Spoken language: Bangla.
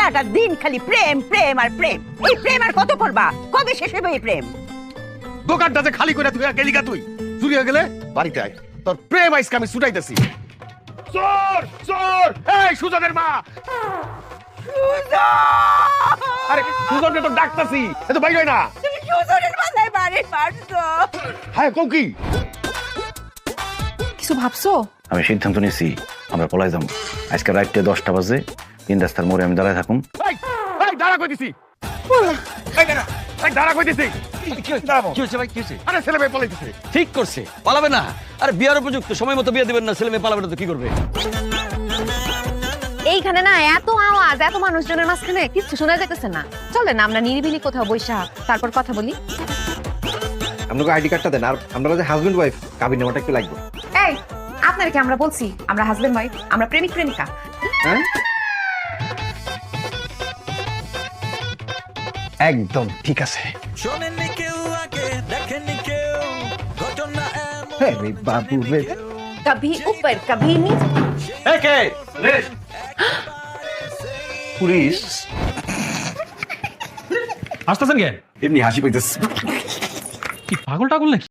সারাটা দিন খালি প্রেম প্রেম আর প্রেম। এই প্রেম আর কত করবা? কবে শেষ হবে এই প্রেম? দোকানটা যে খালি করে তুই গেলিকা তুই চুরি হয়ে গেলে বাড়িতে আয়, তোর প্রেম আইসকে আমি ছুটাইতেছি। চোর চোর, এই সুজনের মা। আরে সুজনকে তো ডাকতাছি, এ তো বাইরে না। তুমি সুজনের মাথায় বাড়ি মারছো। হ্যাঁ কও কি? কিছু ভাবছো? আমি সিদ্ধান্ত নিয়েছি আমরা পলাই যাবো। আজকে রাইতে 10টা বাজে 3 রাস্তার মোড়ে আমি দাঁড়ায় থাকুম। এই এই দাঁড়া কইতেছি, এই দাঁড়া কইতেছি। কি হয়েছে ভাই, কি হয়েছে? আরে ছেলে মেয়ে পলাইতেছে। ঠিক করছে, পালাবে না। আরে বিয়ার উপযুক্ত সময় মতো বিয়ে দিবেন না, ছেলে মেয়ে পালাবে না তো কি করবে? এইখানে না এত আওয়াজ, এত মানুষজনের মাঝখানে কিছু শোনা যাইতেছে না। চলে না আমরা নিরিবিলি কোথাও বৈশা তারপর কথা বলি। আপনাকে আইডি কার্ডটা দেন, আর আমরা যে হাজবেন্ড ওয়াইফ কাবিন নামাটা একটু লাগবে। এই আপনার কি আমরা বলছি আমরা হাজবেন্ড ওয়াইফ? আমরা প্রেমিক প্রেমিকা। হ্যাঁ একদম ঠিক আছে। হ্যাঁ রে বাবু রে। কভি উপর কভি নিচে। এই কে? পুলিশ আসতেছেন কে? এমনি হাসি পাইতেছে। কি পাগল টাগল নাকি?